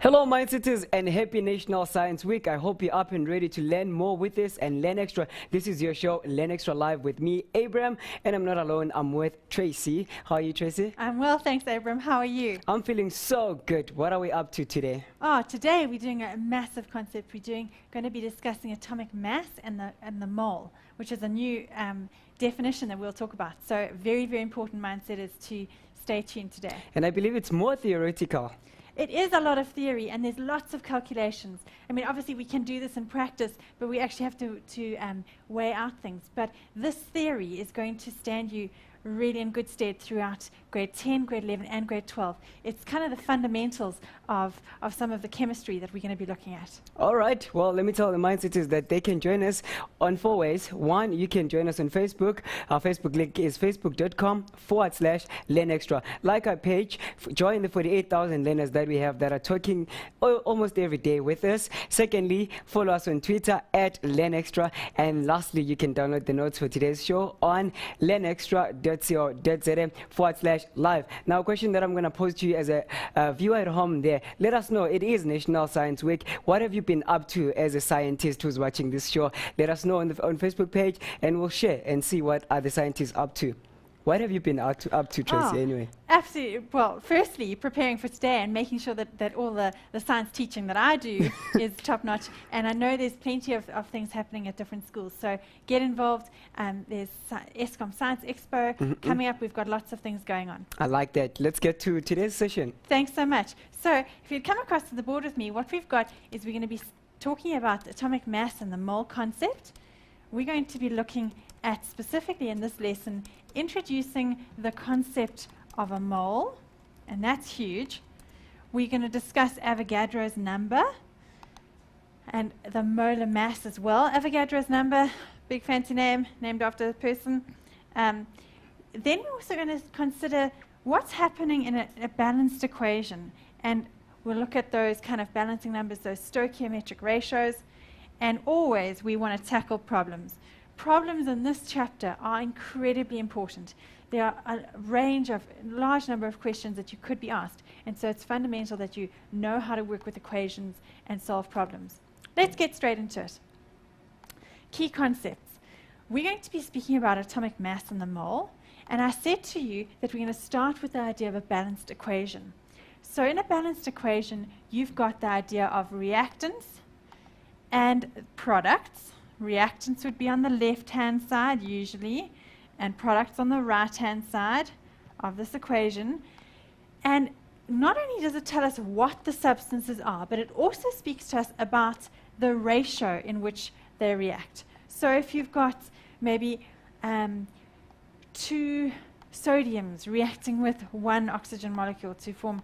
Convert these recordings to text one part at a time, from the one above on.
Hello, Mindsetters, and happy National Science Week. I hope you're up and ready to learn more with us and learn extra. This is your show, Learn Extra Live, with me, Abram, and I'm not alone. I'm with Tracy. How are you, Tracy? I'm well, thanks, Abram. How are you? I'm feeling so good. What are we up to today? Today we're doing a massive concept. We're going to be discussing atomic mass and the mole, which is a new definition that we'll talk about. So very, very important, Mindsetters, to stay tuned today. And I believe it's more theoretical. It is a lot of theory, and there's lots of calculations. I mean, obviously, we can do this in practice, but we actually have to weigh out things. But this theory is going to stand you really in good stead throughout grade 10, grade 11, and grade 12. It's kind of the fundamentals of some of the chemistry that we're going to be looking at. All right. Well, let me tell the Mindsetters that they can join us on 4 ways. One, you can join us on Facebook. Our Facebook link is facebook.com/LearnExtra. Like our page, join the 48,000 learners that we have that are talking almost every day with us. Secondly, follow us on Twitter @LearnExtra. And lastly, you can download the notes for today's show on learnextra.co.za/live. Now, a question that I'm going to pose to you as a viewer at home there. Let us know. It is National Science Week. What have you been up to as a scientist who's watching this show? Let us know on Facebook page, and we'll share and see what are the scientists up to. What have you been up to, Tracy, anyway? Absolutely. Well, firstly, preparing for today and making sure that all the science teaching that I do is top-notch. And I know there's plenty of things happening at different schools. So get involved. There's ESCOM Science Expo coming up. We've got lots of things going on. I like that. Let's get to today's session. Thanks so much. So if you'd come across to the board with me, what we've got is we're going to be talking about atomic mass and the mole concept. We're going to be looking at, specifically in this lesson, introducing the concept of a mole, and that's huge. We're going to discuss Avogadros number and the molar mass as well. Avogadros number, big fancy name, named after the person. Then we're also going to consider what's happening in a balanced equation, and we'll look at those kind of balancing numbers, those stoichiometric ratios, and always we want to tackle problems. Problems in this chapter are incredibly important. There are a large number of questions that you could be asked, and so it's fundamental that you know how to work with equations and solve problems. Let's get straight into it. Key concepts. We're going to be speaking about atomic mass and the mole, and I said to you that we're going to start with the idea of a balanced equation. So in a balanced equation, you've got the idea of reactants and products. Reactants would be on the left-hand side usually, and products on the right-hand side of this equation. And not only does it tell us what the substances are, but it also speaks to us about the ratio in which they react. So if you've got maybe 2 sodiums reacting with 1 oxygen molecule to form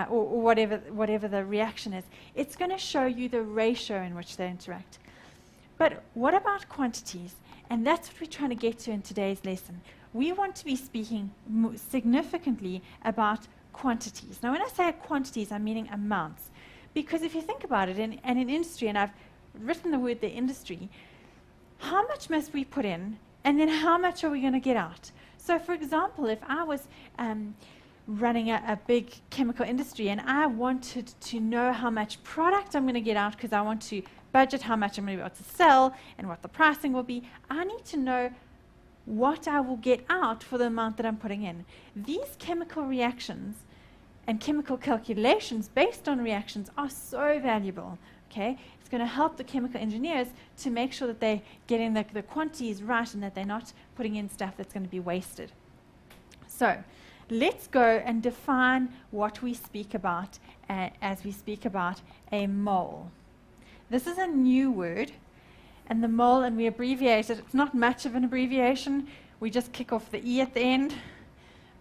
or whatever the reaction is, it's going to show you the ratio in which they interact. But what about quantities? And that's what we're trying to get to in today's lesson. We want to be speaking significantly about quantities. Now, when I say quantities, I'm meaning amounts. Because if you think about it, in industry, and I've written the word the industry, how much must we put in, and then how much are we going to get out? So, for example, if I was running a big chemical industry and I wanted to know how much product I'm going to get out because I want to budget how much I'm going to be able to sell and what the pricing will be, I need to know what I will get out for the amount that I'm putting in. These chemical reactions and chemical calculations based on reactions are so valuable. Okay? It's going to help the chemical engineers to make sure that they're getting the quantities right and that they're not putting in stuff that's going to be wasted. So let's go and define what we speak about as we speak about a mole. This is a new word, and the mole, and we abbreviate it. It's not much of an abbreviation. We just kick off the E at the end.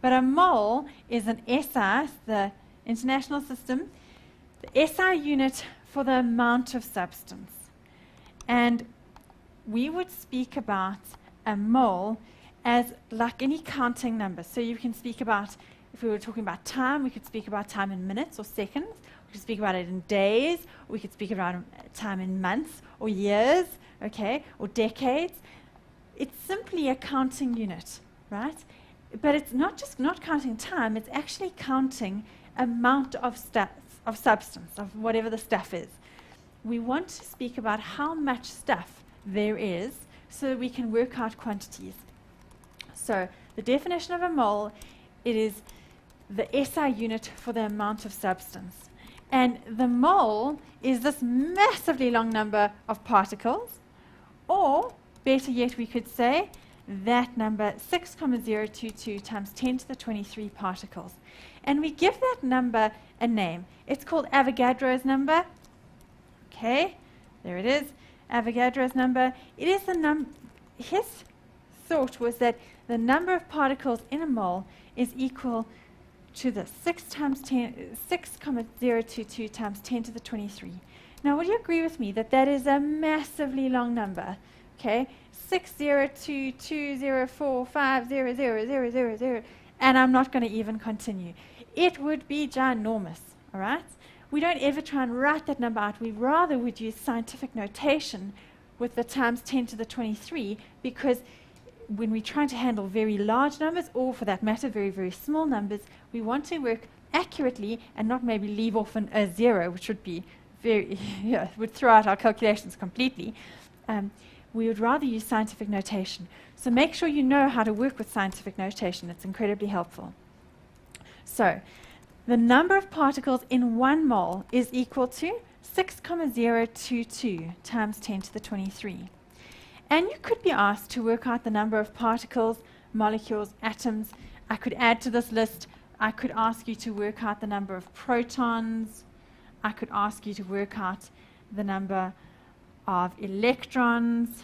But a mole is an SI, the international system, the SI unit for the amount of substance. And we would speak about a mole as like any counting number. So you can speak about, if we were talking about time, we could speak about time in minutes or seconds. We could speak about it in days. We could speak about time in months or years, okay, or decades. It's simply a counting unit, right? But it's not just not counting time, it's actually counting amount of stuff. of substance, of whatever the stuff is. We want to speak about how much stuff there is so that we can work out quantities. So the definition of a mole, it is the SI unit for the amount of substance. And the mole is this massively long number of particles, or better yet, we could say that number 6,022 times 10 to the 23 particles. And we give that number a name. It's called Avogadros number. Okay, there it is, Avogadros number. It is the number, his thought was that the number of particles in a mole is equal to the 6,022 times 10 to the 23. Now, would you agree with me that that is a massively long number? Okay, 60220450000, and I'm not going to even continue. It would be ginormous, all right? We don't ever try and write that number out. We rather would use scientific notation with the times 10 to the 23, because when we're trying to handle very large numbers, or for that matter, very, very small numbers, we want to work accurately and not maybe leave off a zero, which would be very, would throw out our calculations completely. We would rather use scientific notation. So make sure you know how to work with scientific notation. It's incredibly helpful. So the number of particles in 1 mole is equal to 6,022 times 10 to the 23. And you could be asked to work out the number of particles, molecules, atoms. I could add to this list. I could ask you to work out the number of protons. I could ask you to work out the number of electrons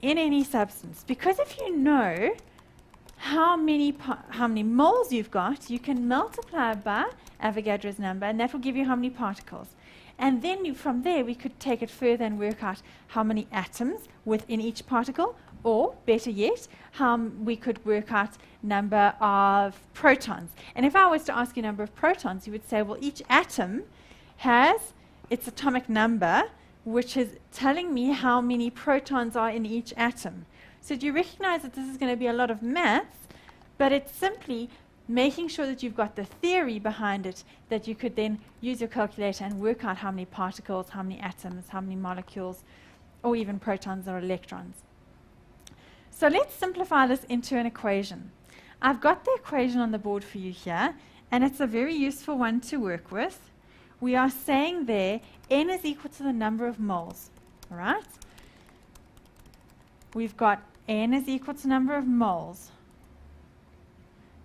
in any substance. Because if you know how many moles you've got, you can multiply by Avogadros number, and that will give you how many particles. And then from there, we could take it further and work out how many atoms within each particle, or better yet, we could work out number of protons. And if I was to ask you number of protons, you would say, well, each atom has its atomic number, which is telling me how many protons are in each atom. So do you recognize that this is going to be a lot of maths, but it's simply making sure that you've got the theory behind it, that you could then use your calculator and work out how many particles, how many atoms, how many molecules, or even protons or electrons. So let's simplify this into an equation. I've got the equation on the board for you here, and it's a very useful one to work with. We are saying there n is equal to the number of moles, all right? We've got n is equal to number of moles.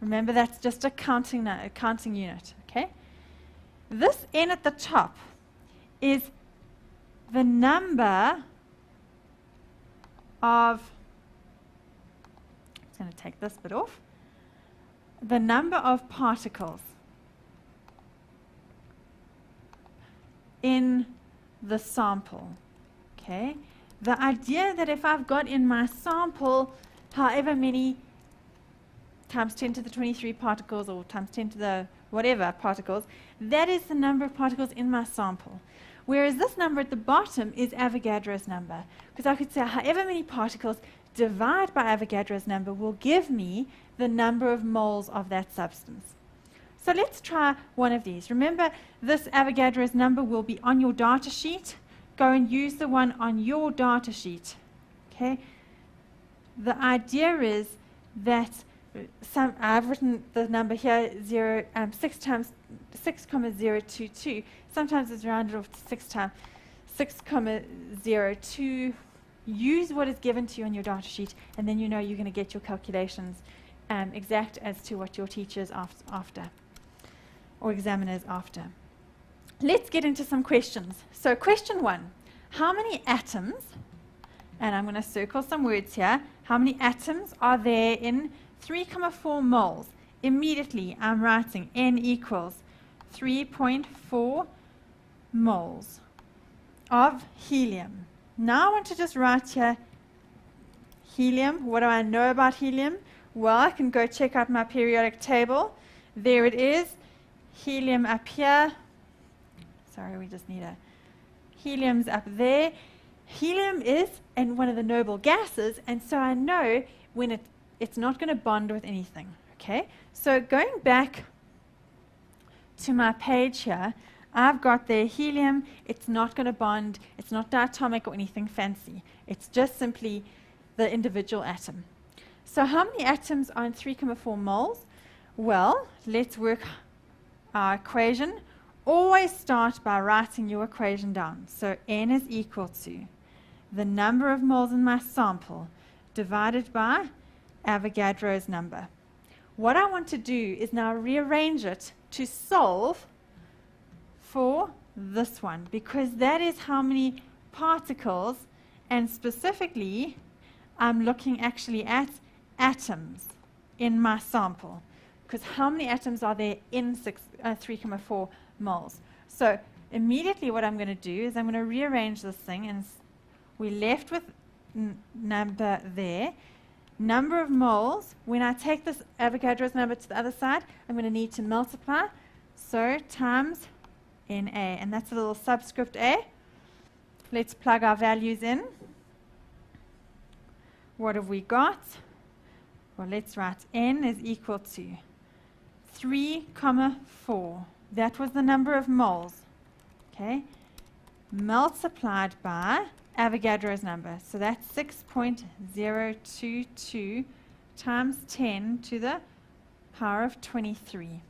Remember, that's just a counting unit, okay? This n at the top is the number of, I'm just going to take this bit off, the number of particles in the sample, okay? The idea that if I've got in my sample however many times 10 to the 23 particles, or times 10 to the whatever particles, that is the number of particles in my sample. Whereas this number at the bottom is Avogadros number, because I could say however many particles divide by Avogadros number will give me the number of moles of that substance. So let's try one of these. Remember, this Avogadros number will be on your data sheet. Go and use the one on your data sheet. Okay? The idea is that I've written the number here 6,022. Sometimes it's rounded off to 6,002. Use what is given to you on your data sheet, and then you know you're going to get your calculations exact as to what your teacher's after, or examiner's after. Let's get into some questions. So question 1, how many atoms, and I'm going to circle some words here, how many atoms are there in 3,4 moles? Immediately I'm writing n equals 3.4 moles of helium. Now I want to just write here helium. What do I know about helium? Well, I can go check out my periodic table. There it is. Helium up here. Sorry, we just need a helium's up there. Helium is one of the noble gases, and so I know when it's not going to bond with anything. Okay, Okay, so going back to my page here, I've got the helium. It's not going to bond. It's not diatomic or anything fancy. It's just simply the individual atom. So how many atoms are in 3,4 moles? Well, let's work our equation. Always start by writing your equation down. So N is equal to the number of moles in my sample divided by Avogadros number. What I want to do is now rearrange it to solve for this one, because that is how many particles, and specifically I'm looking actually at atoms in my sample, because how many atoms are there in 3,4 moles? So immediately what I'm going to do is I'm going to rearrange this thing, and we're left with number there. Number of moles, when I take this Avogadros number to the other side, I'm going to need to multiply. So times NA, and that's a little subscript A. Let's plug our values in. What have we got? Well, let's write N is equal to 3,4. That was the number of moles. Okay, multiplied by Avogadros number. So that's 6.022 times 10 to the power of 23.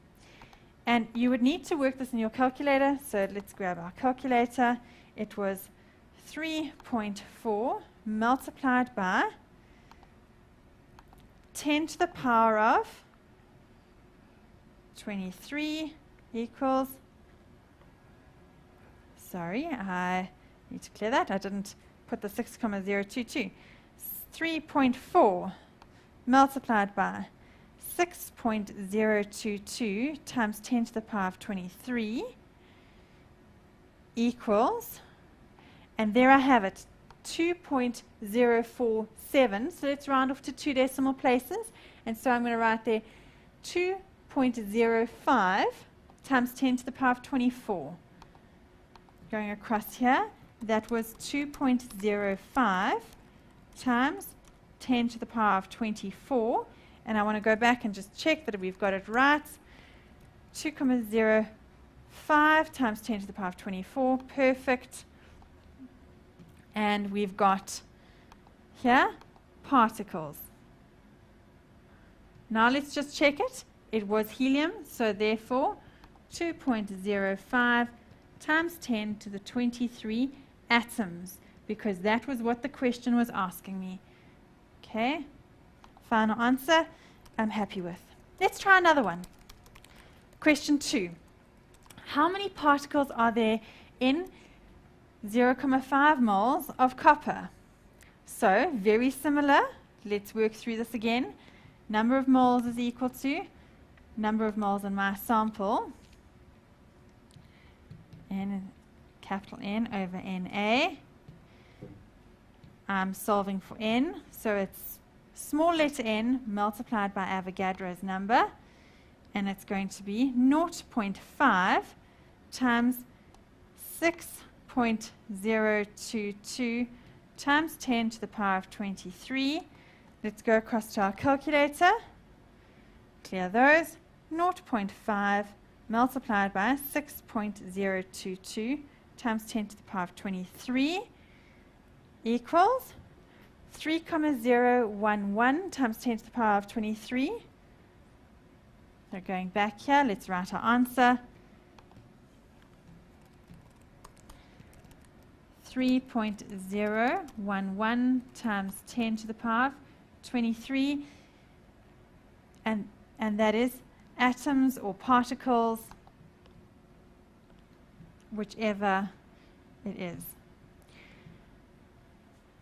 And you would need to work this in your calculator. So let's grab our calculator. It was 3.4 multiplied by 10 to the power of 23 equals, sorry, I need to clear that. I didn't put the 6,022. 3.4 multiplied by 6.022 times 10 to the power of 23 equals, and there I have it, 2.047. So let's round off to 2 decimal places. And so I'm going to write there 2.05 times 10 to the power of 24. Going across here, that was 2.05 times 10 to the power of 24. And I want to go back and just check that we've got it right. 2.05 times 10 to the power of 24. Perfect. And we've got here particles. Now let's just check it. It was helium, so therefore 2.05 times 10 to the 23 atoms, because that was what the question was asking me. Okay, final answer I'm happy with. Let's try another one. Question 2. How many particles are there in 0.5 moles of copper? So very similar. Let's work through this again. Number of moles is equal to number of moles in my sample, N, capital N over NA. I'm solving for N, so it's small letter n multiplied by Avogadros number, and it's going to be 0.5 times 6.022 times 10 to the power of 23. Let's go across to our calculator. Clear those. 0.5 multiplied by 6.022 times 10 to the power of 23 equals 3,011 times 10 to the power of 23. So going back here, let's write our answer. 3.011 times 10 to the power of 23, and that is atoms or particles, whichever it is.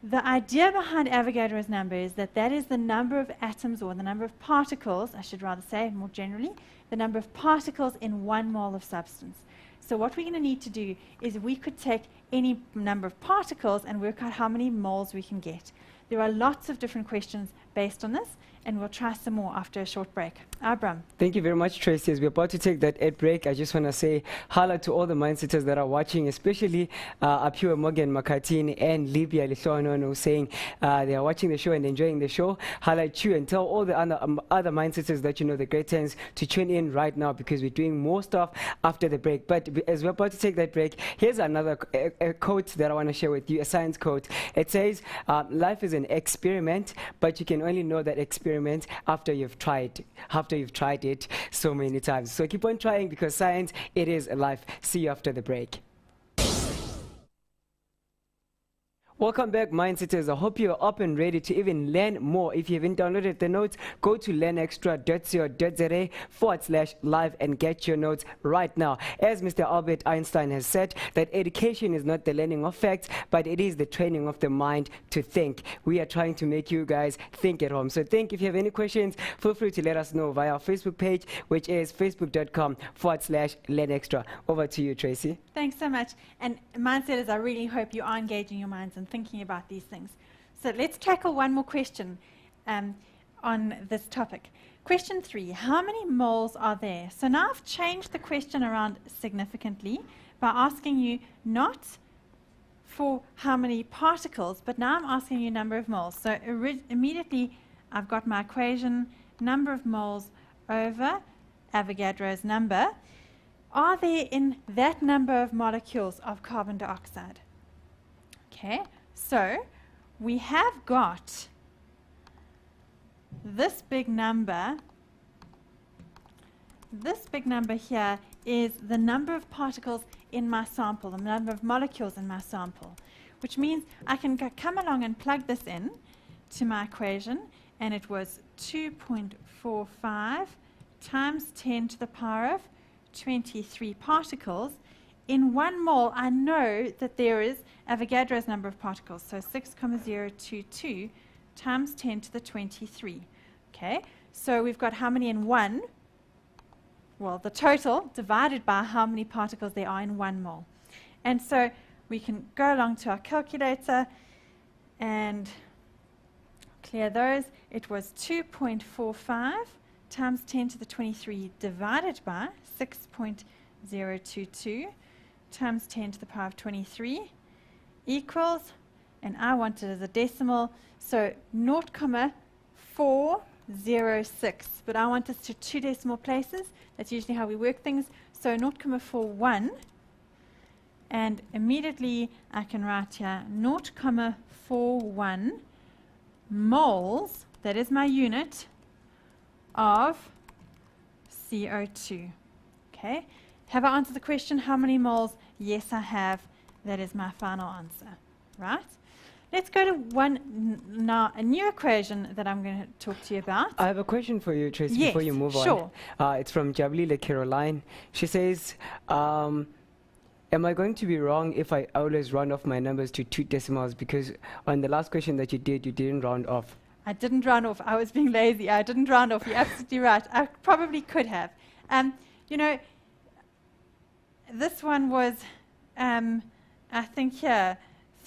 The idea behind Avogadros number is that that is the number of atoms, or the number of particles, I should rather say more generally, the number of particles in 1 mole of substance. So what we're going to need to do is we could take any number of particles and work out how many moles we can get. There are lots of different questions based on this, and we'll try some more after a short break. Abram. Thank you very much, Tracy. As we're about to take that ad break, I just want to say hello to all the mindsetters that are watching, especially Apua Morgan Makatini and Libya Lishono saying they are watching the show and enjoying the show. Highlight you and tell all the other mindsetters that you know the great times to tune in right now, because we're doing more stuff after the break. But as we're about to take that break, here's another a quote that I want to share with you, a science quote. It says, life is an experiment, but you can only know that experiment after you've tried it so many times. So keep on trying, because science, it is life. See you after the break. Welcome back, Mindsetters. I hope you're up and ready to even learn more. If you haven't downloaded the notes, go to learnextra.co.za/live and get your notes right now. As Mr. Albert Einstein has said, that education is not the learning of facts, but it is the training of the mind to think. We are trying to make you guys think at home. So think. If you have any questions, feel free to let us know via our Facebook page, which is facebook.com/learnextra. Over to you, Tracy. Thanks so much. And Mindsetters, I really hope you are engaging your minds and thinking about these things. So let's tackle one more question on this topic. Question 3, how many moles are there? So now I've changed the question around significantly by asking you not for how many particles, but now I'm asking you number of moles. So immediately I've got my equation, number of moles over Avogadro's number. Are there in that number of molecules of carbon dioxide? Okay, so we have got this big number. This big number here is the number of particles in my sample, the number of molecules in my sample, which means I can come along and plug this in to my equation, and it was 2.45 times 10 to the power of 23 particles. In 1 mole, I know that there is Avogadro's number of particles, so 6,022 times 10 to the 23. Okay, so we've got how many in 1? Well, the total divided by how many particles there are in 1 mole. And so we can go along to our calculator and clear those. It was 2.45 times 10 to the 23 divided by 6.022 times 10 to the power of 23 equals, and I want it as a decimal, so 0.406, but I want this to 2 decimal places. That's usually how we work things. So 0.41, and immediately I can write here 0.41 moles, that is my unit, of CO2. Okay. Have I answered the question, how many moles? Yes, I have. That is my final answer. Right? Let's go to now a new equation that I'm going to talk to you about. I have a question for you, Tracy, yes, before you move sure. on. It's from Jablila Caroline. She says, am I going to be wrong if I always round off my numbers to 2 decimals? Because on the last question that you didn't round off. I didn't round off. I was being lazy. I didn't round off. You're absolutely right. I probably could have. You know, this one was, I think here,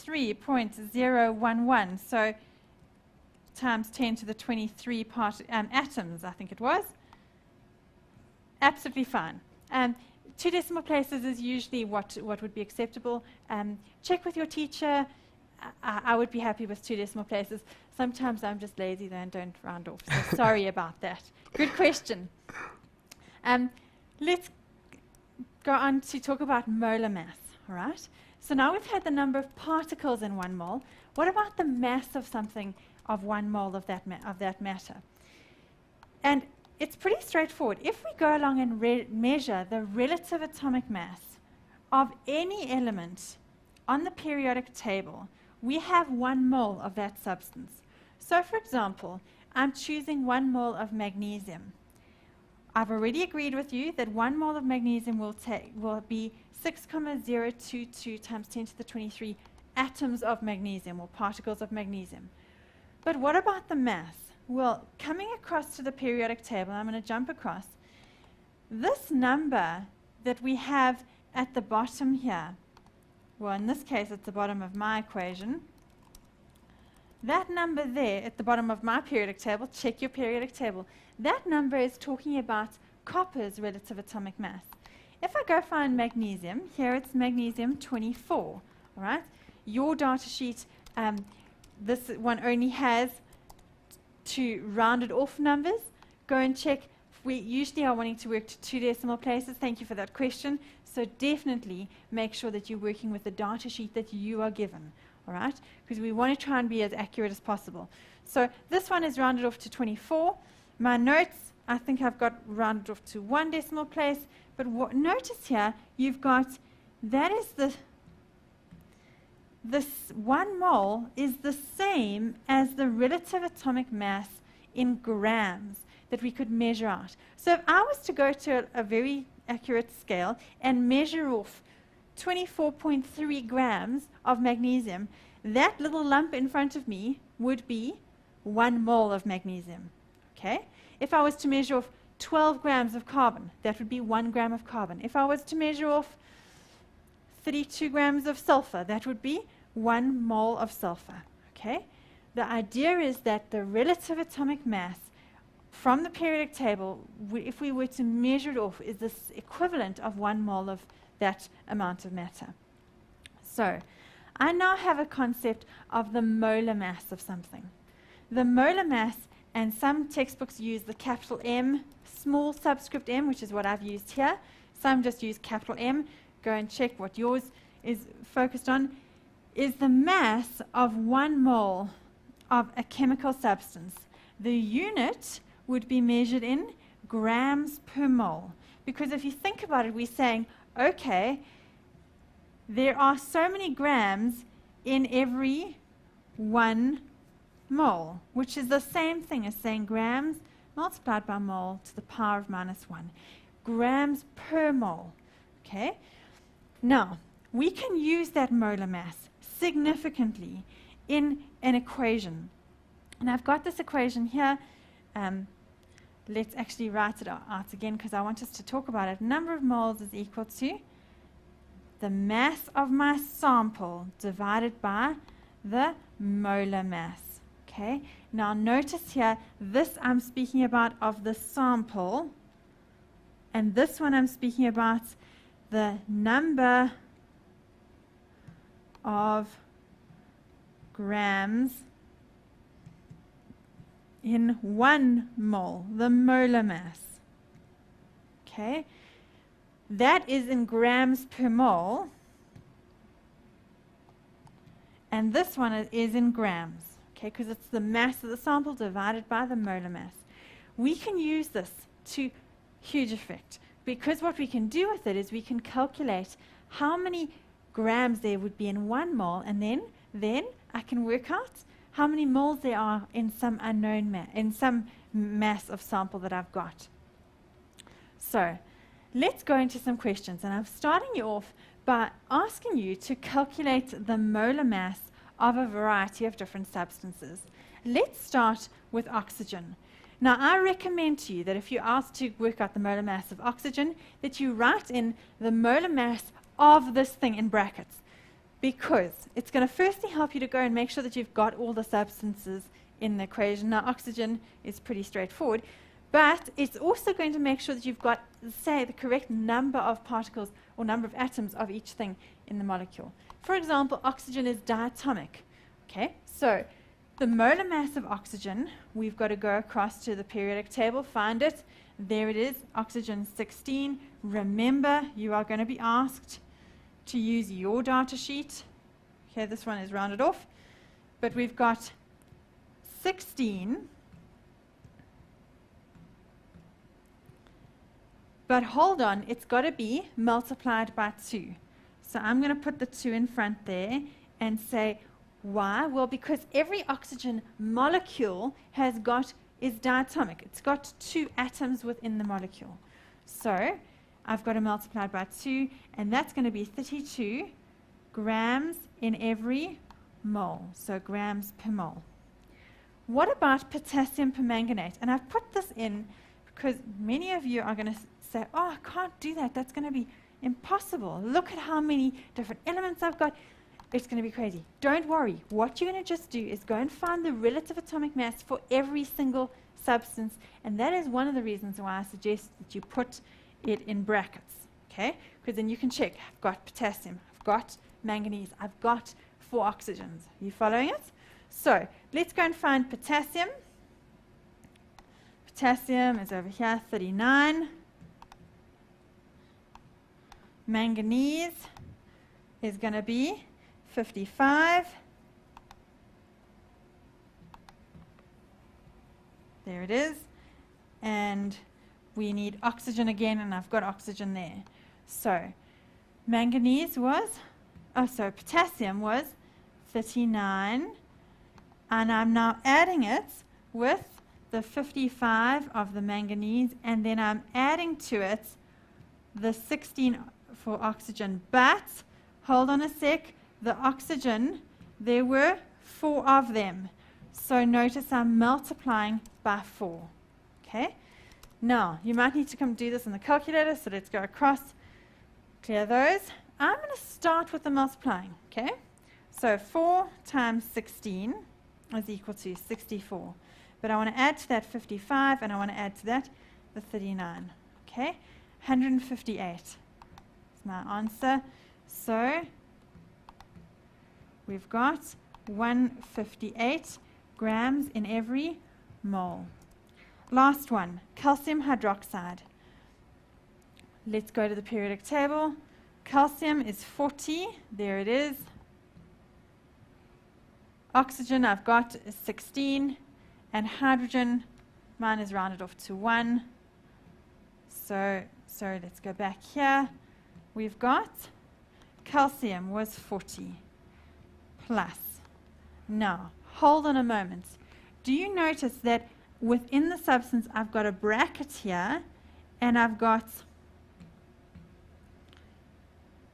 3.011. So times 10 to the 23 atoms, I think it was. Absolutely fine. 2 decimal places is usually what would be acceptable. Check with your teacher. I would be happy with 2 decimal places. Sometimes I'm just lazy though and don't round off. So sorry about that. Good question. Let's go on to talk about molar mass. All right. So now we've had the number of particles in 1 mole. What about the mass of something of 1 mole of that matter? And it's pretty straightforward. If we go along and measure the relative atomic mass of any element on the periodic table, we have 1 mole of that substance. So for example, I'm choosing 1 mole of magnesium. I've already agreed with you that 1 mole of magnesium will be 6,022 times 10 to the 23 atoms of magnesium, or particles of magnesium. But what about the mass? Well, coming across to the periodic table, I'm going to jump across. This number that we have at the bottom here, well, in this case, it's the bottom of my equation, that number there at the bottom of my periodic table, check your periodic table, that number is talking about copper's relative atomic mass. If I go find magnesium, here it's magnesium 24, all right? Your data sheet, this one only has two rounded off numbers. Go and check. We usually are wanting to work to 2 decimal places. Thank you for that question. So definitely make sure that you're working with the data sheet that you are given, all right? Because we want to try and be as accurate as possible. So this one is rounded off to 24. My notes, I think I've got rounded off to 1 decimal place. But notice here, you've got, that is this 1 mole is the same as the relative atomic mass in grams that we could measure out. So if I was to go to a very accurate scale and measure off 24.3 grams of magnesium, that little lump in front of me would be 1 mole of magnesium. Okay? If I was to measure off 12 grams of carbon, that would be 1 gram of carbon. If I was to measure off 32 grams of sulfur, that would be 1 mole of sulfur. Okay? The idea is that the relative atomic mass from the periodic table, if we were to measure it off, is this equivalent of 1 mole of that amount of matter. So, I now have a concept of the molar mass of something. The molar mass, and some textbooks use the capital M, small subscript m, which is what I've used here. Some just use capital M. Go and check what yours is focused on. Is the mass of 1 mole of a chemical substance. The unit would be measured in grams per mole. Because if you think about it, we're saying, okay, there are so many grams in every 1 mole, which is the same thing as saying grams multiplied by mole to the power of -1. Grams per mole. Okay? Now, we can use that molar mass significantly in an equation. And I've got this equation here. Let's actually write it out again because I want us to talk about it. Number of moles is equal to the mass of my sample divided by the molar mass. Okay? Now notice here, this I'm speaking about of the sample, and this one I'm speaking about the number of grams in 1 mole, the molar mass. Okay? That is in grams per mole, and this one is in grams, okay, because it's the mass of the sample divided by the molar mass. We can use this to huge effect, because what we can do with it is we can calculate how many grams there would be in 1 mole, and then I can work out how many moles there are in some unknown mass of sample that I've got. So let's go into some questions, and I'm starting you off by asking you to calculate the molar mass of a variety of different substances. Let's start with oxygen. Now, I recommend to you that if you're asked to work out the molar mass of oxygen, that you write in the molar mass of this thing in brackets, because it's going to firstly help you to go and make sure that you've got all the substances in the equation. Now, oxygen is pretty straightforward, but it's also going to make sure that you've got, say, the correct number of particles or number of atoms of each thing in the molecule. For example, oxygen is diatomic. Okay, so the molar mass of oxygen, we've got to go across to the periodic table, find it. There it is, oxygen 16. Remember, you are going to be asked to use your data sheet. Okay, this one is rounded off, but we've got 16. But hold on, it's got to be multiplied by 2. So I'm going to put the 2 in front there and say, why? Well, because every oxygen molecule is diatomic. It's got 2 atoms within the molecule. So I've got to multiply by 2, and that's going to be 32 grams in every mole. So grams per mole. What about potassium permanganate? And I've put this in because many of you are going to say, oh, I can't do that. That's going to be impossible. Look at how many different elements I've got. it's going to be crazy. Don't worry. What you're going to just do is go and find the relative atomic mass for every single substance, and that is one of the reasons why I suggest that you put it in brackets, okay? Because then you can check. I've got potassium, I've got manganese, I've got 4 oxygens. Are you following it? So let's go and find potassium. Potassium is over here, 39. Manganese is going to be 55. There it is. And we need oxygen again, and I've got oxygen there. So manganese was, potassium was 39. And I'm now adding it with the 55 of the manganese, and then I'm adding to it the 16 for oxygen. But hold on a sec, the oxygen, there were 4 of them. So notice I'm multiplying by 4. Okay? Now, you might need to come do this in the calculator, so let's go across, clear those. I'm going to start with the multiplying. Okay? So 4 times 16 is equal to 64. But I want to add to that 55, and I want to add to that the 39. Okay? 158 is my answer. So we've got 158 grams in every mole. Last one, calcium hydroxide. Let's go to the periodic table. Calcium is 40. There it is. Oxygen I've got is 16. And hydrogen, mine is rounded off to 1. So let's go back here. We've got calcium was 40 plus. Now, hold on a moment. Do you notice that within the substance I've got a bracket here, and I've got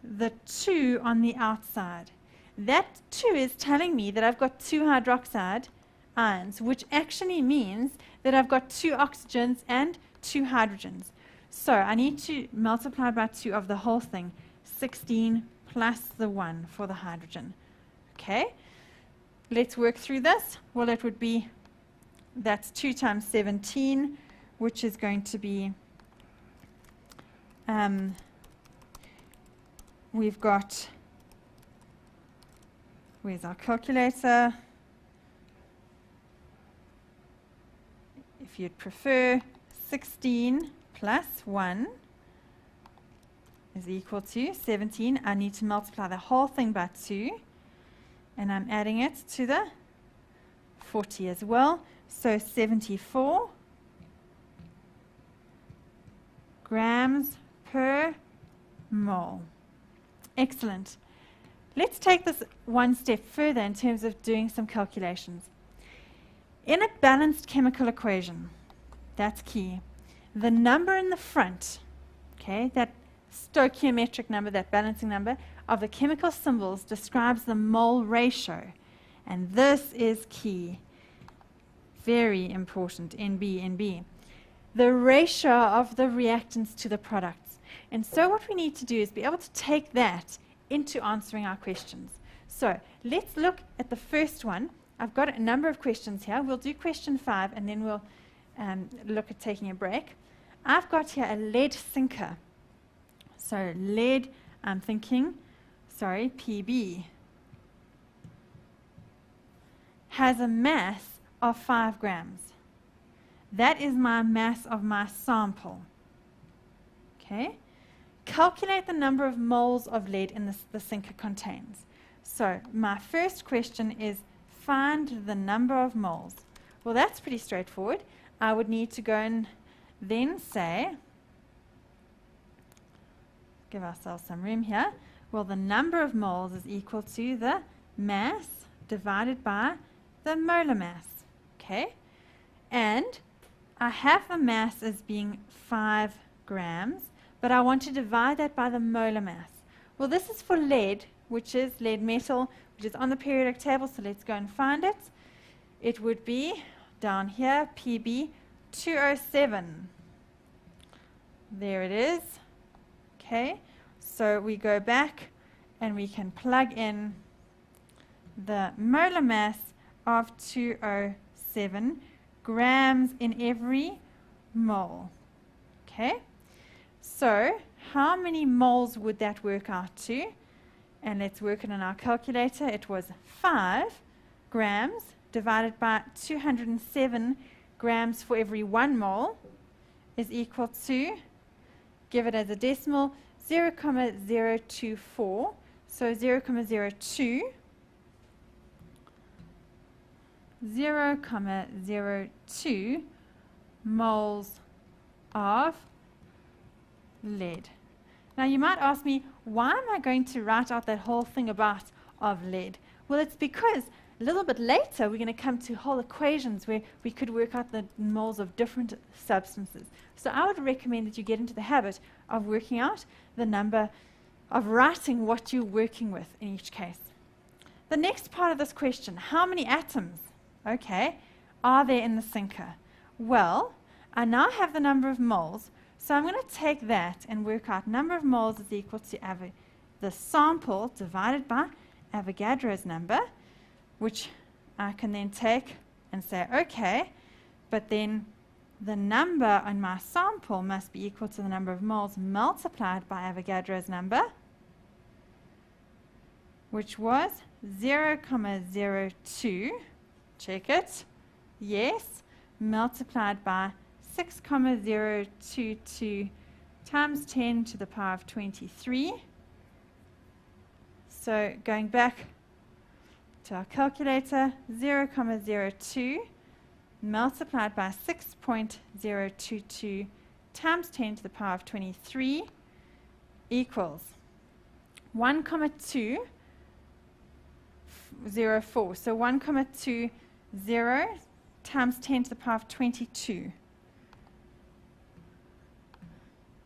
the 2 on the outside? That 2 is telling me that I've got 2 hydroxide ions, which actually means that I've got 2 oxygens and 2 hydrogens. So I need to multiply by 2 of the whole thing, 16 plus the 1 for the hydrogen. Okay, let's work through this. Well, it would be, that's 2 times 17, which is going to be, we've got, where's our calculator? If you'd prefer, 16 plus 1 is equal to 17. I need to multiply the whole thing by 2, and I'm adding it to the 40 as well. So 74 grams per mole. Excellent. Let's take this one step further in terms of doing some calculations. In a balanced chemical equation, that's key, the number in the front, okay, that stoichiometric number, that balancing number of the chemical symbols describes the mole ratio. And this is key. Very important, NB, NB. The ratio of the reactants to the products. And so what we need to do is be able to take that into answering our questions. So let's look at the first one. I've got a number of questions here. We'll do question 5, and then we'll look at taking a break. I've got here a lead sinker. So lead, I'm thinking, sorry, PB, has a mass of 5 grams. That is my mass of my sample. Okay? Calculate the number of moles of lead in the sinker contains. So my first question is, find the number of moles. Well, that's pretty straightforward. I would need to go and then say, give ourselves some room here. Well, the number of moles is equal to the mass divided by the molar mass. Okay? And I have the mass as being 5 grams, but I want to divide that by the molar mass. Well, this is for lead, which is lead metal, which is on the periodic table, so let's go and find it. It would be down here, PB 207. There it is. Okay, so we go back and we can plug in the molar mass of 207 grams in every mole. Okay, so how many moles would that work out to? And let's work it on our calculator. It was 5 grams divided by 207 grams for every 1 mole is equal to, give it as a decimal, 0,024. So 0,02 moles of lead. Now you might ask me, why am I going to write out that whole thing about of lead? Well, it's because a little bit later we're going to come to whole equations where we could work out the moles of different substances. So I would recommend that you get into the habit of working out the number, of writing what you're working with in each case. The next part of this question, how many atoms, okay, are there in the sinker? Well, I now have the number of moles, so I'm going to take that and work out number of moles is equal to the sample divided by Avogadros number, which I can then take and say, okay, but then the number on my sample must be equal to the number of moles multiplied by Avogadros number, which was 0,02, check it, yes, multiplied by 6,022 times 10 to the power of 23. So going back to our calculator, 0,02 multiplied by 6.022 times 10 to the power of 23 equals 1,204. So 1,20 times 10 to the power of 22.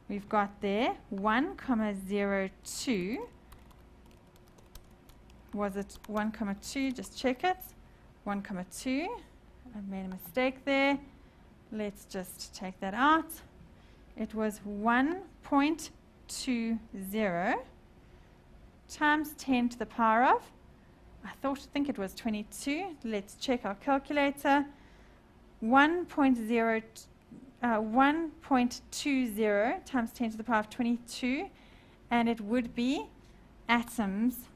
We've got there 1,02. Was it 1,2? Just check it. 1,2. I made a mistake there. Let's just take that out. It was 1.20 times 10 to the power of, I think it was 22. Let's check our calculator. 1.20 times 10 to the power of 22, and it would be atoms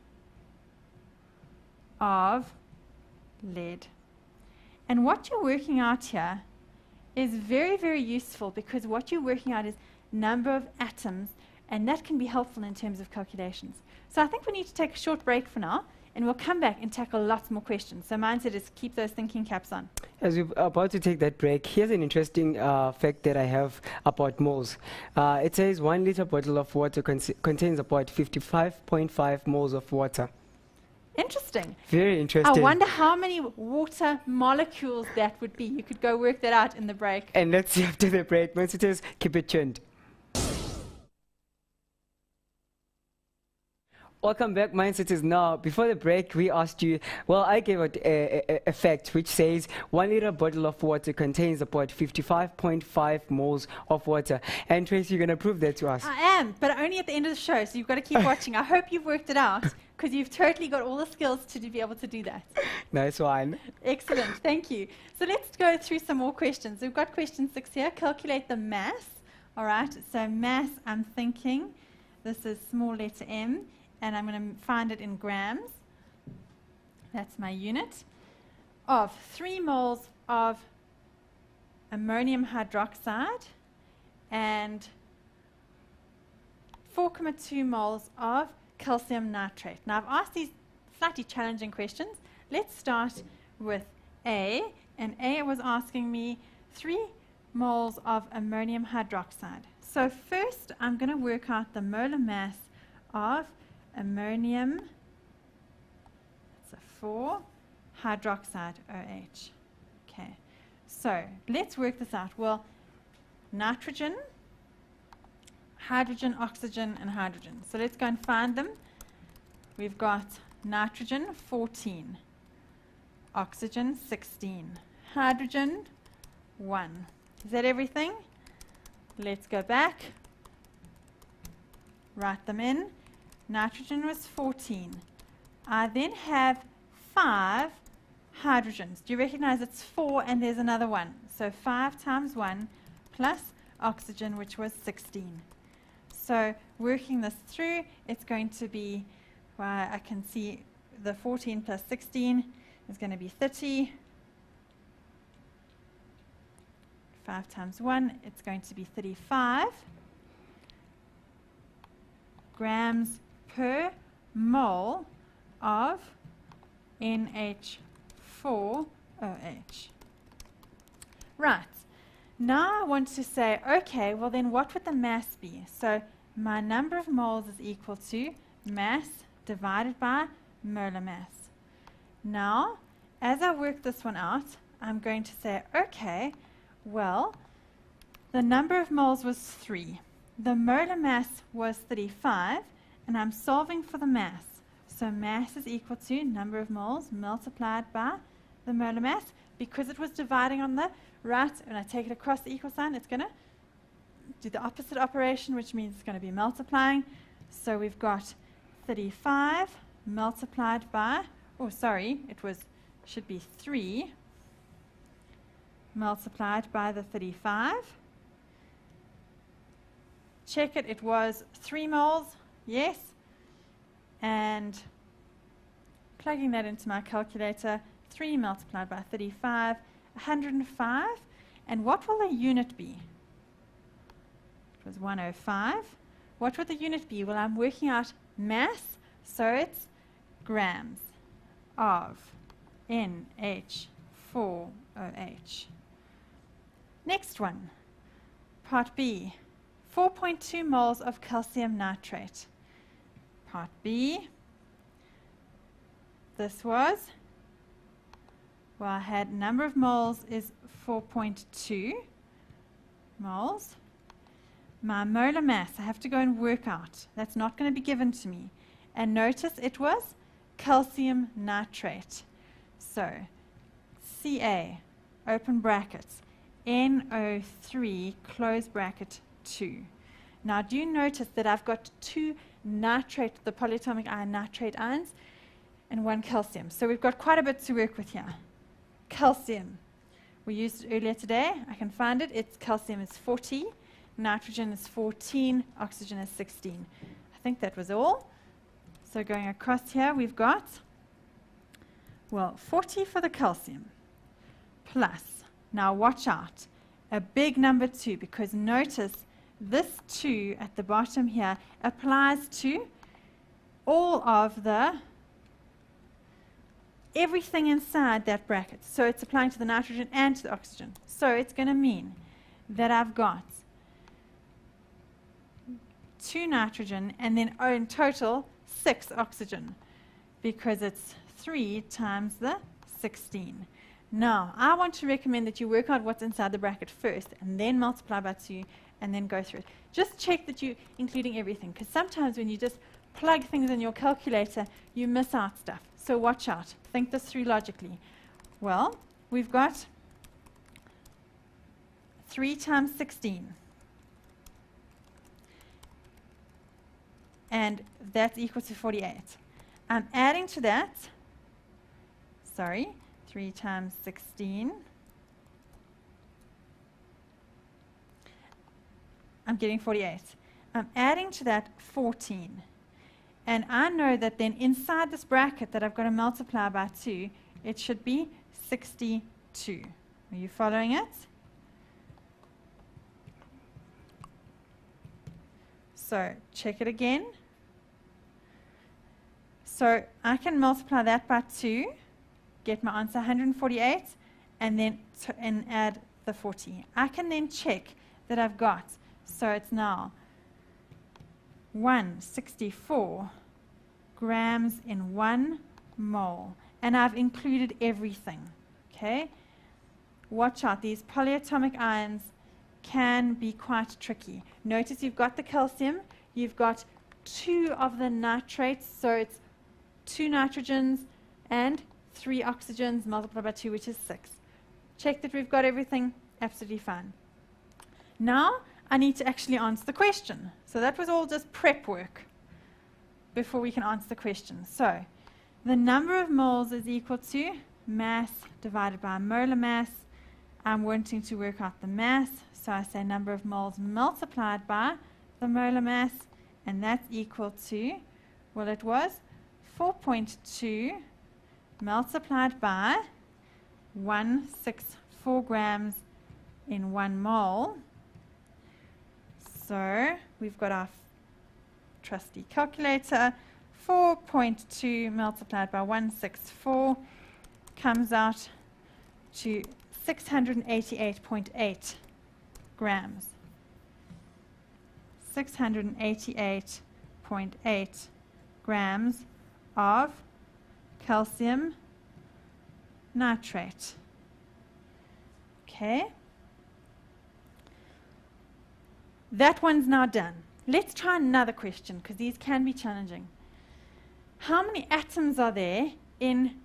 of lead. And what you're working out here is very, very useful, because what you're working out is number of atoms, and that can be helpful in terms of calculations. So I think we need to take a short break for now, and we'll come back and tackle lots more questions. So mindset is keep those thinking caps on. As we're about to take that break, here's an interesting fact that I have about moles. It says 1 liter bottle of water contains about 55.5 moles of water. Interesting. Very interesting. I wonder how many water molecules that would be. You could go work that out in the break. And let's see after the break. Mindsetters, keep it tuned. Welcome back, Mindsetters. Now, before the break, we asked you, well, I gave out a fact which says 1 liter bottle of water contains about 55.5 moles of water. And Tracy, you're going to prove that to us. I am, but only at the end of the show, so you've got to keep watching. I hope you've worked it out, because you've totally got all the skills to be able to do that. Nice one. Excellent, thank you. So let's go through some more questions. We've got question 6 here. Calculate the mass. All right, so mass, I'm thinking, this is small letter m, and I'm going to find it in grams. That's my unit. Of 3 moles of ammonium hydroxide and 4,2 moles of calcium nitrate. Now, I've asked these slightly challenging questions. Let's start with A, and A was asking me 3 moles of ammonium hydroxide. So first, I'm going to work out the molar mass of ammonium, that's a 4, hydroxide, OH. Okay, so let's work this out. Well, nitrogen, hydrogen, oxygen, and hydrogen. So let's go and find them. We've got nitrogen, 14, oxygen, 16, hydrogen, 1. Is that everything? Let's go back, write them in. Nitrogen was 14. I then have 5 hydrogens. Do you recognize it's 4 and there's another 1? So 5 times 1 plus oxygen, which was 16. So working this through, it's going to be, well, I can see the 14 plus 16 is going to be 30. 5 times 1, it's going to be 35 grams per mole of NH4OH. Right. Now I want to say, okay, well then what would the mass be? So my number of moles is equal to mass divided by molar mass. Now, as I work this one out, I'm going to say, okay, well, the number of moles was 3. The molar mass was 35, and I'm solving for the mass. So mass is equal to number of moles multiplied by the molar mass. Because it was dividing on the right, when I take it across the equal sign, it's going to do the opposite operation, which means it's going to be multiplying. So we've got 35 multiplied by, oh sorry, should be 3 multiplied by the 35. Check it, it was 3 moles, yes. And plugging that into my calculator, 3 multiplied by 35, 105. And what will the unit be? It was 105. What would the unit be? Well, I'm working out mass, so it's grams of NH4OH. Next one, part B, 4.2 moles of calcium nitrate. Part B, this was, well, I had number of moles is 4.2 moles. My molar mass, I have to go and work out. That's not going to be given to me. And notice it was calcium nitrate. So, Ca, open brackets, NO3, close bracket, 2. Now, do you notice that I've got 2 nitrate, the polyatomic ion nitrate ions, and 1 calcium. So we've got quite a bit to work with here. Calcium. We used it earlier today. I can find it. Its calcium is 40. Nitrogen is 14. Oxygen is 16. I think that was all. So going across here, we've got, well, 40 for the calcium. Plus, now watch out, a big number 2, because notice this 2 at the bottom here applies to all of the everything inside that bracket. So it's applying to the nitrogen and to the oxygen. So it's going to mean that I've got 2 nitrogen and then in total 6 oxygen, because it's 3 times the 16. Now, I want to recommend that you work out what's inside the bracket first and then multiply by 2 and then go through it. Just check that you're including everything, because sometimes when you just plug things in your calculator, you miss out stuff. So watch out. Think this through logically. Well, we've got 3 times 16. And that's equal to 48. I'm adding to that, 3 times 16. I'm getting 48. I'm adding to that 14. And I know that then inside this bracket that I've got to multiply by 2, it should be 62. Are you following it? So check it again. So I can multiply that by 2, get my answer 148, and then and add the 40. I can then check that I've got, so it's now 164 grams in 1 mole. And I've included everything. Okay? Watch out. These polyatomic ions can be quite tricky. Notice you've got the calcium, you've got 2 of the nitrates, so it's 2 nitrogens and 3 oxygens multiplied by 2, which is 6. Check that we've got everything. Absolutely fine. Now, I need to actually answer the question. So that was all just prep work before we can answer the question. So The number of moles is equal to mass divided by molar mass. I'm wanting to work out the mass, so I say number of moles multiplied by the molar mass, and that's equal to, well, it was 4.2 multiplied by 164 grams in 1 mole. So we've got our trusty calculator. 4.2 multiplied by 164 comes out to 688.8 grams. 688.8 grams of calcium nitrate. Okay. That one's now done. Let's try another question, because these can be challenging. How many atoms are there in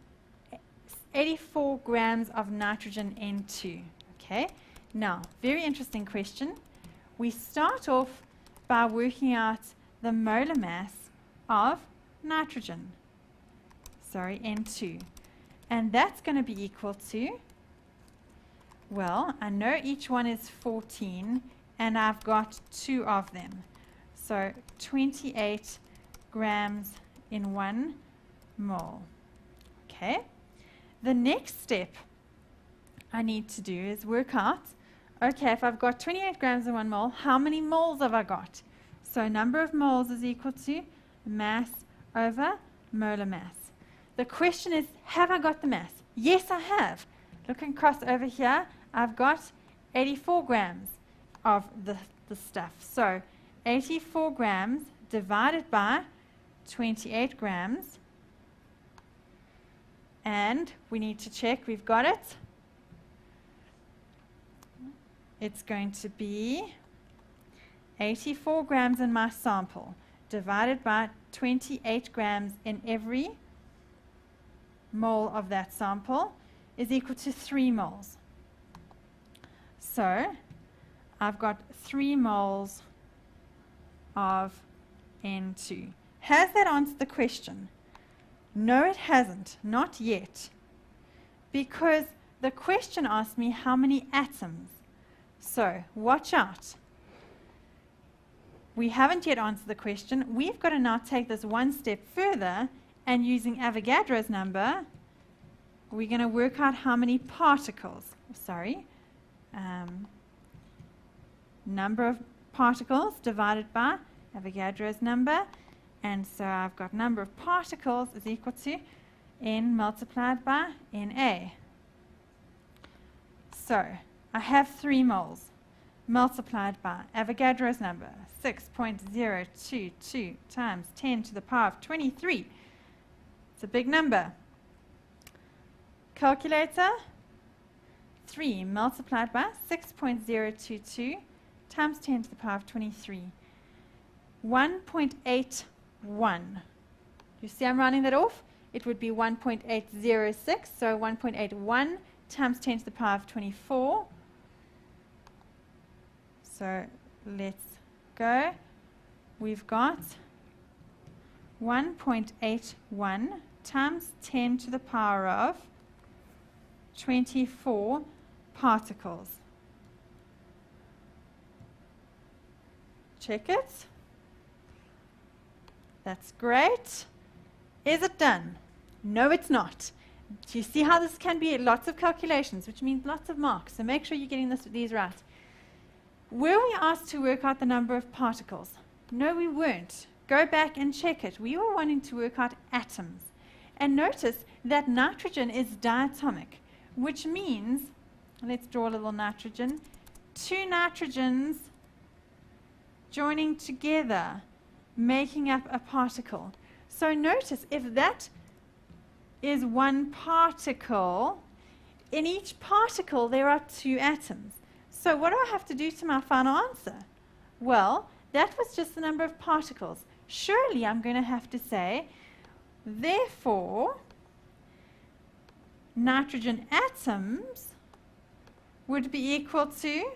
84 grams of nitrogen N2? Okay. Now, very interesting question. We start off by working out the molar mass of nitrogen. Sorry, N2. And that's going to be equal to, well, I know each one is 14, and I've got 2 of them. So 28 grams in 1 mole. Okay. The next step I need to do is work out, okay, if I've got 28 grams in 1 mole, how many moles have I got? So number of moles is equal to mass over molar mass. The question is, have I got the mass? Yes, I have. Looking across over here, I've got 84 grams of the stuff. So 84 grams divided by 28 grams. And we need to check we've got it. It's going to be 84 grams in my sample divided by 28 grams in every mole of that sample is equal to 3 moles. So I've got 3 moles of N2. Has that answered the question? No, it hasn't. Not yet. Because the question asked me how many atoms. So watch out. We haven't yet answered the question. We've got to now take this one step further, and using Avogadros number, we're going to work out how many particles. Number of particles divided by Avogadros number. And so I've got number of particles is equal to N multiplied by Na. So I have 3 multiplied by Avogadros number, 6.022 times 10 to the power of 23. It's a big number. Calculator, 3 multiplied by 6.022 times 10 to the power of 23. 1.81. You see I'm rounding that off? It would be 1.806, so 1.81 times 10 to the power of 24. So let's go. We've got 1.81 times 10 to the power of 24 particles. Check it. That's great. Is it done? No, it's not. Do you see how this can be lots of calculations, which means lots of marks? So make sure you're getting these right. Were we asked to work out the number of particles? No, we weren't. Go back and check it. We were wanting to work out atoms. And notice that nitrogen is diatomic, which means, let's draw a little nitrogen, 2 nitrogens joining together, making up a particle. So notice, if that is 1 particle, in each particle there are 2 atoms. So what do I have to do to my final answer? Well, that was just the number of particles. Surely I'm going to have to say, therefore, nitrogen atoms would be equal to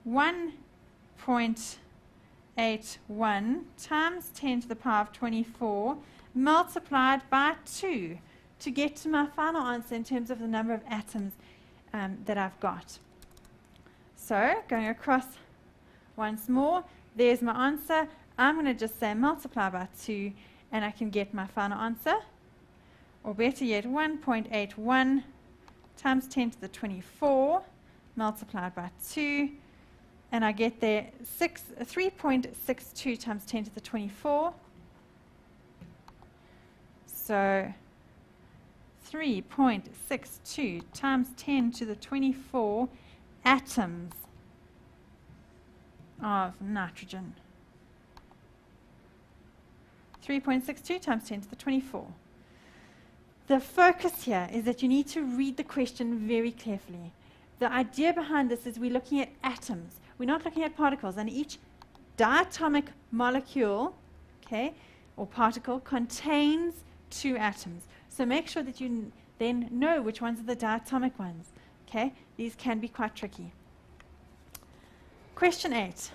1.81 times 10 to the power of 24 multiplied by 2 to get to my final answer in terms of the number of atoms that I've got. So going across once more, there's my answer. I'm going to just say multiply by 2 and I can get my final answer. Or better yet, 1.81 times 10 to the 24 multiplied by 2. And I get there 3.62 times 10 to the 24. So 3.62 times 10 to the 24 atoms of nitrogen. 3.62 times 10 to the 24. The focus here is that you need to read the question very carefully. The idea behind this is we're looking at atoms. We're not looking at particles. And each diatomic molecule, okay, or particle contains 2 atoms. So make sure that you then know which ones are the diatomic ones. Okay, these can be quite tricky. Question 8.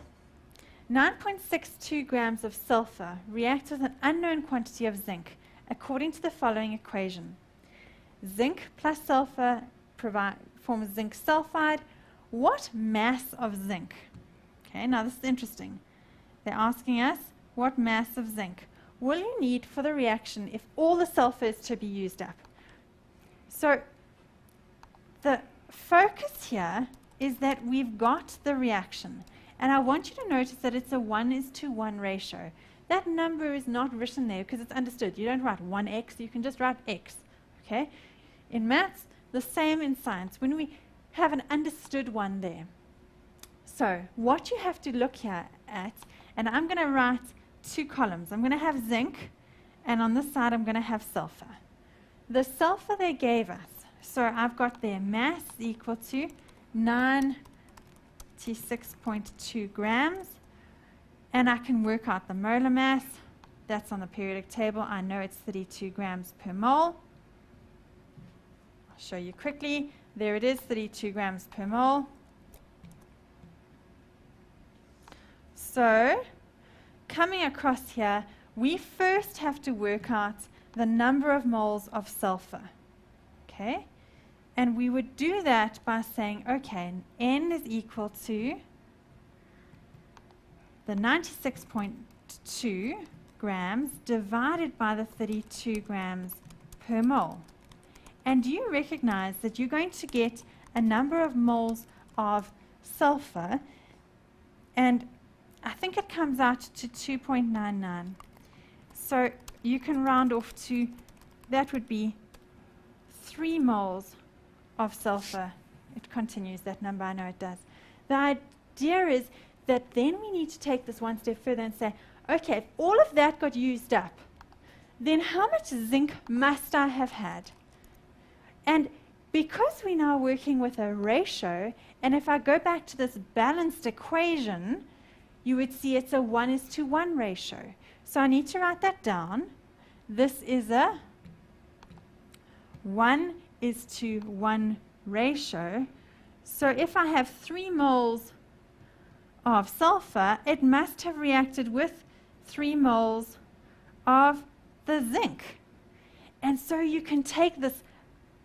9.62 grams of sulfur reacts with an unknown quantity of zinc according to the following equation. Zinc plus sulfur forms zinc sulfide. What mass of zinc? Okay, now this is interesting. They're asking us what mass of zinc will you need for the reaction if all the sulfur is to be used up? So the focus here is that we've got the reaction. And I want you to notice that it's a 1:1 ratio. That number is not written there because it's understood. You don't write 1x, you can just write x. Okay? In maths, the same in science, when we have an understood one there. So what you have to look here at, and I'm going to write 2 columns. I'm going to have zinc, and on this side I'm going to have sulfur. The sulfur they gave us, so I've got their mass equal to 96.2 grams, and I can work out the molar mass. That's on the periodic table. I know it's 32 grams per mole. I'll show you quickly. There it is, 32 grams per mole. So coming across here, we first have to work out the number of moles of sulfur. Okay? And we would do that by saying, okay, N is equal to the 96.2 grams divided by the 32 grams per mole. And do you recognize that you're going to get a number of moles of sulfur, and I think it comes out to 2.99. So you can round off to, that would be 3 moles of sulfur. It continues that number, I know it does. The idea is that then we need to take this one step further and say, okay, if all of that got used up, then how much zinc must I have had? And because we're now working with a ratio, and if I go back to this balanced equation, you would see it's a 1:1 ratio. So I need to write that down. This is a 1:1 ratio. So if I have 3 moles of sulfur, it must have reacted with 3 moles of the zinc. And so you can take this,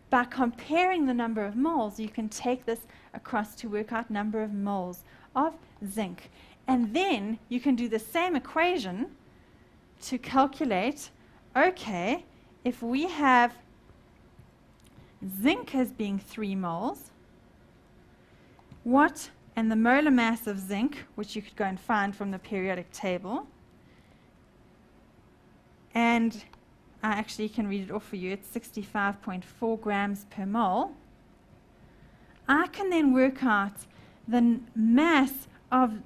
by comparing the number of moles, you can take this across to work out number of moles of zinc. And then you can do the same equation to calculate, okay, if we have zinc as being 3 moles, what, and the molar mass of zinc, which you could go and find from the periodic table, and I actually can read it off for you, it's 65.4 grams per mole. I can then work out the mass of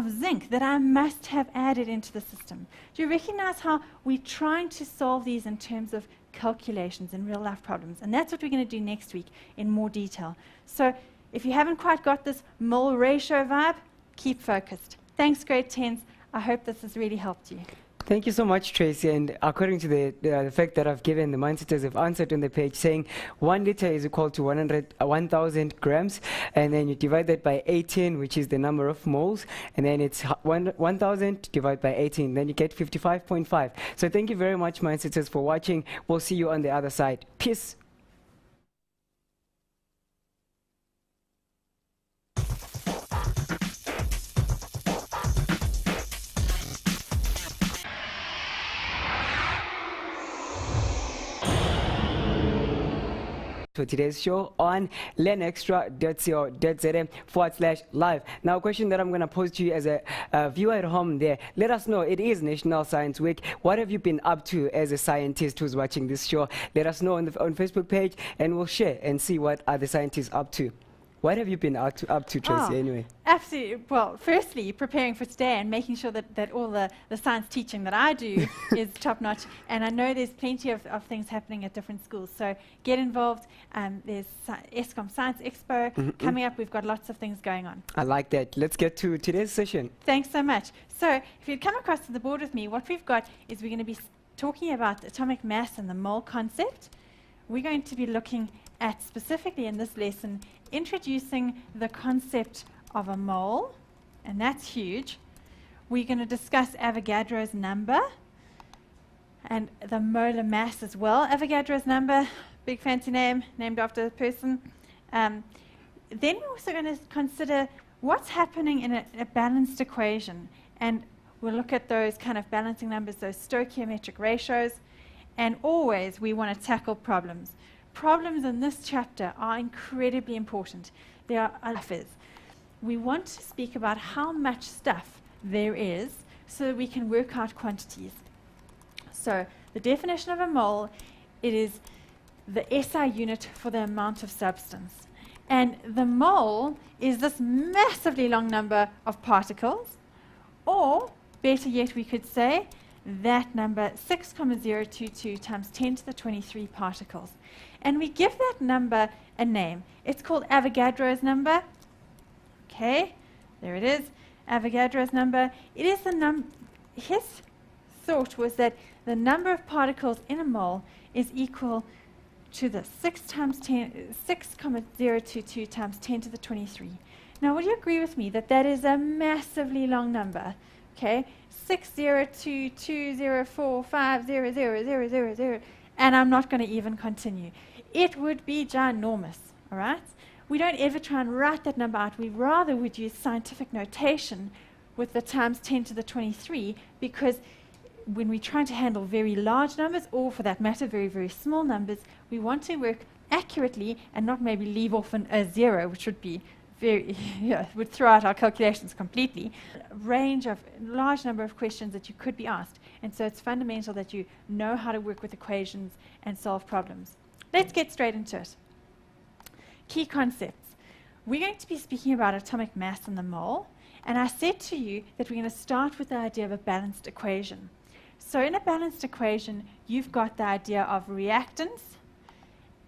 zinc that I must have added into the system. Do you recognize how we're trying to solve these in terms of calculations in real life problems? And that's what we're going to do next week in more detail. So if you haven't quite got this mole ratio vibe, keep focused. Thanks, grade 10s. I hope this has really helped you. Thank you so much, Tracy. And according to the fact that I've given, the mindsetters have answered on the page saying 1 liter is equal to 1,000 grams, and then you divide that by 18, which is the number of moles, and then it's 1,000 divided by 18, then you get 55.5. So thank you very much, mindsetters, for watching. We'll see you on the other side. Peace. For today's show on learnextra.co.za/live. Now, a question that I'm going to pose to you as a viewer at home there. Let us know, it is National Science Week. What have you been up to as a scientist who's watching this show? Let us know on the Facebook page, and we'll share and see what are the scientists up to. What have you been up to Tracy, anyway? Absolutely. Well, firstly, preparing for today and making sure that all the science teaching that I do is top-notch. And I know there's plenty of things happening at different schools. So get involved. There's ESCOM Science Expo coming up. We've got lots of things going on. I like that. Let's get to today's session. Thanks so much. So if you'd come across to the board with me, what we've got is we're going to be talking about atomic mass and the mole concept. We're going to be looking at, specifically in this lesson, introducing the concept of a mole, and that's huge. We're going to discuss Avogadros number and the molar mass as well. Avogadros number, big fancy name, named after a person. Then we're also going to consider what's happening in a balanced equation, and we'll look at those kind of balancing numbers, those stoichiometric ratios, and always we want to tackle problems. Problems in this chapter are incredibly important. They are alphas. We want to speak about how much stuff there is so that we can work out quantities. So the definition of a mole, it is the SI unit for the amount of substance. And the mole is this massively long number of particles, or better yet, we could say that number 6,022 times 10 to the 23 particles. And we give that number a name. It's called Avogadros number. Okay, there it is, Avogadros number. It is the number. His thought was that the number of particles in a mole is equal to the 6,022 times 10 to the 23. Now, would you agree with me that that is a massively long number? Okay, 60220450000, and I'm not going to even continue. It would be ginormous, all right? We don't ever try and write that number out. We rather would use scientific notation with the times 10 to the 23, because when we're trying to handle very large numbers, or for that matter, very, very small numbers, we want to work accurately and not maybe leave off a zero, which would be very, would throw out our calculations completely. A range of large number of questions that you could be asked. And so it's fundamental that you know how to work with equations and solve problems. Let's get straight into it. Key concepts. We're going to be speaking about atomic mass in the mole. And I said to you that we're going to start with the idea of a balanced equation. So in a balanced equation, you've got the idea of reactants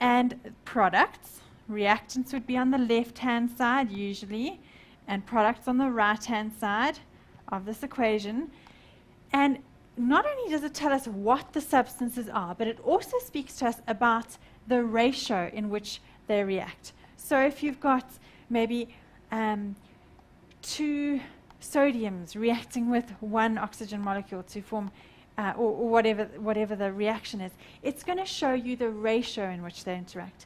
and products. Reactants would be on the left-hand side usually, and products on the right-hand side of this equation. And not only does it tell us what the substances are, but it also speaks to us about the ratio in which they react. So if you've got maybe 2 sodiums reacting with 1 oxygen molecule to form or whatever the reaction is, it's going to show you the ratio in which they interact.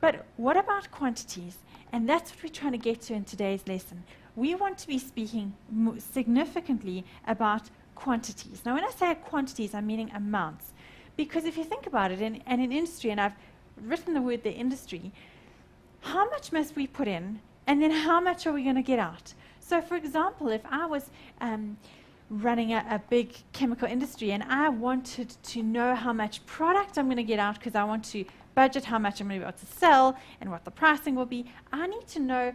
But what about quantities? And that's what we're trying to get to in today's lesson. We want to be speaking significantly about quantities. Now, when I say quantities, I'm meaning amounts. Because if you think about it, and in industry, and I've written the word the industry, how much must we put in, and then how much are we going to get out? So, for example, if I was running a big chemical industry and I wanted to know how much product I'm going to get out because I want to budget how much I'm going to be able to sell and what the pricing will be, I need to know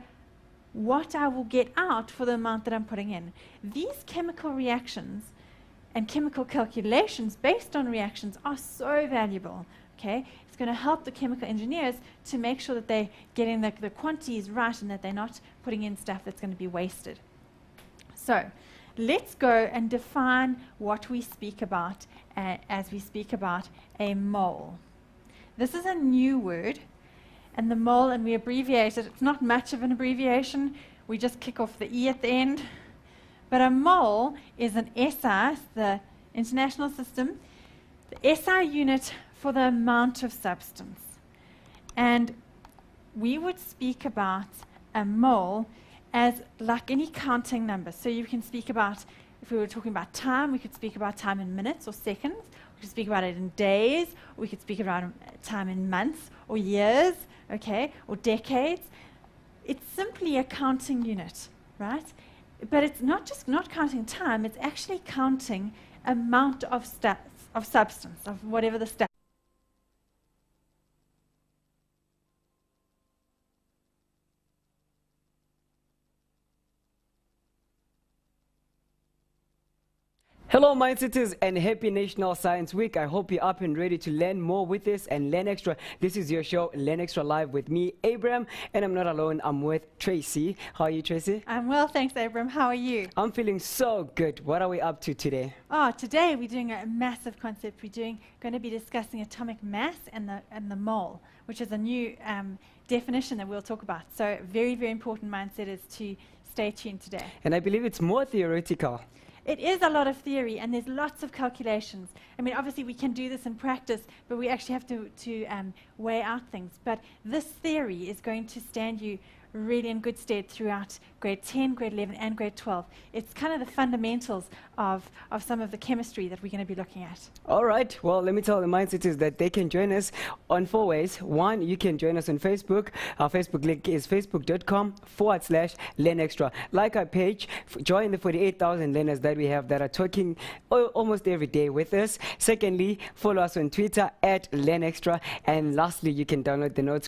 what I will get out for the amount that I'm putting in. These chemical reactions and chemical calculations based on reactions are so valuable. Okay, it's going to help the chemical engineers to make sure that they're getting the quantities right and that they're not putting in stuff that's going to be wasted. So, let's go and define what we speak about as we speak about a mole. This is a new word, and the mole, and we abbreviate it. It's not much of an abbreviation. We just kick off the E at the end. But a mole is an SI, the international system, the SI unit for the amount of substance. And we would speak about a mole as like any counting number. So you can speak about, if we were talking about time, we could speak about time in minutes or seconds. We could speak about it in days, or we could speak about time in months or years, okay, or decades. It's simply a counting unit, right? But it's not just not counting time, it's actually counting amount of substance, of whatever the stuff. Hello Mindsetters and happy National Science Week. I hope you're up and ready to learn more with us and learn extra. This is your show, Learn Extra Live with me, Abram, and I'm not alone, I'm with Tracy. How are you, Tracy? I'm well, thanks, Abram. How are you? I'm feeling so good. What are we up to today? Oh, today we're doing a massive concept. We're going to be discussing atomic mass and the mole, which is a new definition that we'll talk about. So very, very important, Mindsetters, to stay tuned today. And I believe it's more theoretical. It is a lot of theory, and there's lots of calculations. I mean, obviously, we can do this in practice, but we actually have to weigh out things. But this theory is going to stand you really in good stead throughout grade 10, grade 11, and grade 12. It's kind of the fundamentals of some of the chemistry that we're going to be looking at. All right. Well, let me tell the Mindsetters that they can join us on 4 ways. One, you can join us on Facebook. Our Facebook link is facebook.com/LearnExtra. Like our page, join the 48,000 learners that we have that are talking almost every day with us. Secondly, follow us on Twitter @LearnExtra. And lastly, you can download the notes